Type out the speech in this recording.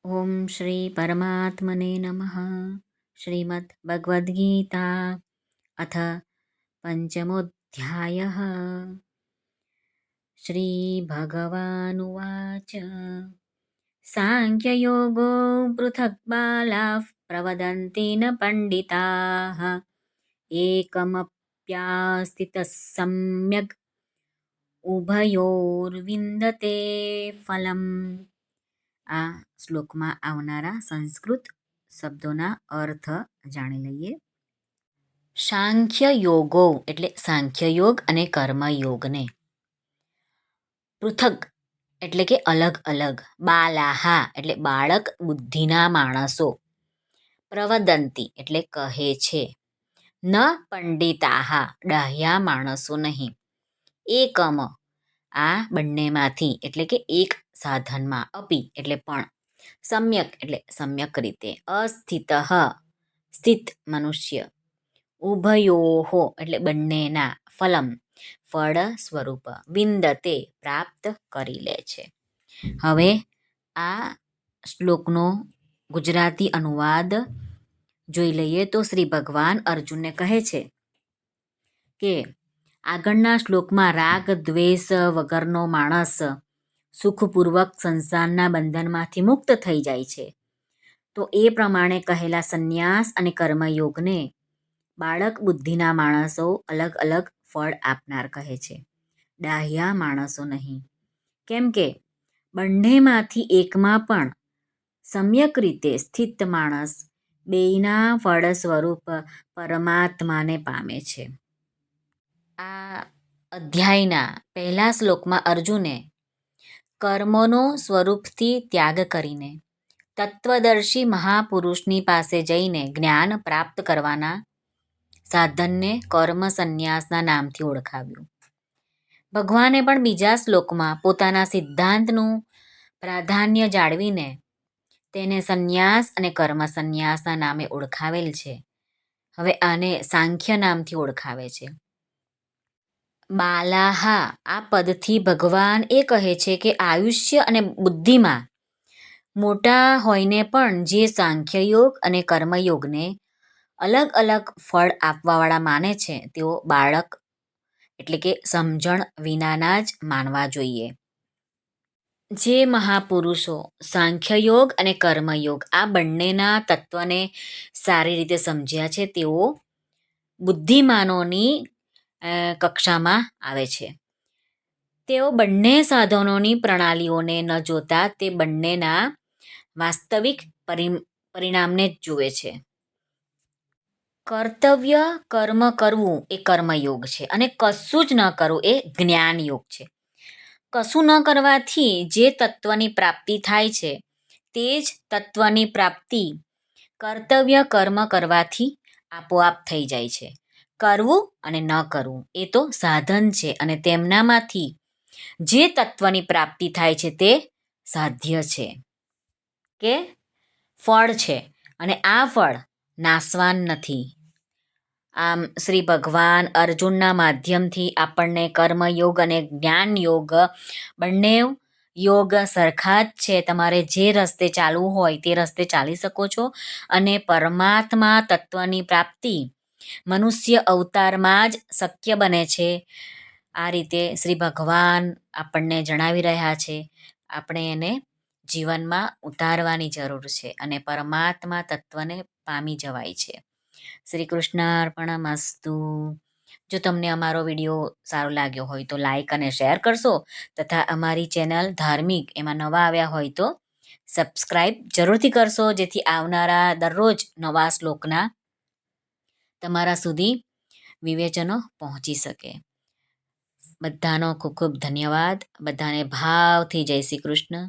ओम श्री परमात्मने नमः। श्रीमद् भगवद्गीता अथ पंचमोऽध्यायः। श्रीभगवानुवाच सांख्ययोगो पृथक् बालाः प्रवदन्ति न पण्डिताः एकमप्यास्थितः सम्यग् उभयोर्विन्दते फलम्। આ શ્લોકમાં આવનારા સંસ્કૃત શબ્દોના અર્થ જાણી લઈએ. સાંખ્ય યોગો એટલે સાંખ્ય યોગ અને કર્મયોગને, પૃથક એટલે કે અલગ અલગ, બાલાહા એટલે બાળક બુદ્ધિના માણસો, પ્રવદંતી એટલે કહે છે, ન પંડિતાહા ડાહ્યા માણસો નહીં, એકમ આ બંનેમાંથી એટલે કે એક સાધનમાં, અપી એટલે પણ, સમ્યક એટલે સમ્યક રીતે, અસ્થિત સ્થિત મનુષ્ય, ઉભયોહો એટલે બંનેના, ફલમ ફળ સ્વરૂપ, વિંદતે પ્રાપ્ત કરી લે છે. હવે આ શ્લોકનો ગુજરાતી અનુવાદ જોઈ લઈએ તો શ્રી ભગવાન અર્જુનને કહે છે કે આગળના શ્લોકમાં રાગ દ્વેષ વગરનો માણસ સુખપૂર્વક સંસારના બંધનમાંથી મુક્ત થઈ જાય છે. તો એ પ્રમાણે કહેલા સંન્યાસ અને કર્મયોગને બાળક બુદ્ધિના માણસો અલગ અલગ ફળ આપનાર કહે છે, ડાહ્યા માણસો નહીં. કેમ કે બંનેમાંથી એકમાં પણ સમ્યક રીતે સ્થિત માણસ બેયના ફળ સ્વરૂપ પરમાત્માને પામે છે. આ અધ્યાયના પહેલા શ્લોકમાં અર્જુને કર્મોનો સ્વરૂપથી ત્યાગ કરીને તત્વદર્શી મહાપુરુષની પાસે જઈને જ્ઞાન પ્રાપ્ત કરવાના સાધનને કર્મ સંન્યાસના નામથી ઓળખાવ્યું. ભગવાને પણ બીજા શ્લોકમાં પોતાના સિદ્ધાંતનું પ્રાધાન્ય જાળવીને તેને સંન્યાસ અને કર્મ સંન્યાસના નામે ઓળખાવેલ છે. હવે આને સાંખ્ય નામથી ઓળખાવે છે. બાલાહા આ પદથી ભગવાન એ કહે છે કે આયુષ્ય અને બુદ્ધિમાં મોટા હોઈને પણ જે સાંખ્યયોગ અને કર્મયોગને અલગ અલગ ફળ આપવાવાળા માને છે તેઓ બાળક એટલે કે સમજણ વિનાના જ માનવા જોઈએ. જે મહાપુરુષો સાંખ્યયોગ અને કર્મયોગ આ બંનેના તત્વને સારી રીતે સમજ્યા છે તેઓ બુદ્ધિમાનોની કક્ષામાં આવે છે. તેઓ બંને સાધનોની પ્રણાલીઓને ન જોતા તે બંનેના વાસ્તવિક પરિણામને જ જુએ છે. કર્તવ્ય કર્મ કરવું એ કર્મયોગ છે અને કશું જ ન કરવું એ જ્ઞાન યોગ છે. કશું ન કરવાથી જે તત્વની પ્રાપ્તિ થાય છે તે જ તત્વની પ્રાપ્તિ કર્તવ્ય કર્મ કરવાથી આપોઆપ થઈ જાય છે. કરવું અને ન કરવું એ તો સાધન છે અને તેમનામાંથી જે તત્વની પ્રાપ્તિ થાય છે તે સાધ્ય છે કે ફળ છે અને આ ફળ નાશવાન નથી. આમ શ્રી ભગવાન અર્જુનના માધ્યમથી આપણને કર્મયોગ અને જ્ઞાન યોગ બંને યોગ સરખા જ છે. તમારે જે રસ્તે ચાલવું હોય તે રસ્તે ચાલી શકો છો અને પરમાત્મા તત્વની પ્રાપ્તિ મનુષ્ય અવતારમાં જ શક્ય બને છે. આ રીતે શ્રી ભગવાન આપણને જણાવી રહ્યા છે. આપણે એને જીવનમાં ઉતારવાની જરૂર છે અને પરમાત્મા તત્વને પામી જવાય છે. શ્રી કૃષ્ણ અર્પણમસ્તુ. જો તમને અમારો વિડીયો સારો લાગ્યો હોય તો લાઈક અને શેર કરશો તથા અમારી ચેનલ ધાર્મિક એમાં નવા આવ્યા હોય તો સબસ્ક્રાઈબ જરૂરથી કરશો, જેથી આવનારા દરરોજ નવા શ્લોકના તમારા સુધી વિવેચનો પહોંચી શકે. બધાનો ખૂબ ખૂબ ધન્યવાદ. બધાને ભાવથી જય શ્રી કૃષ્ણ.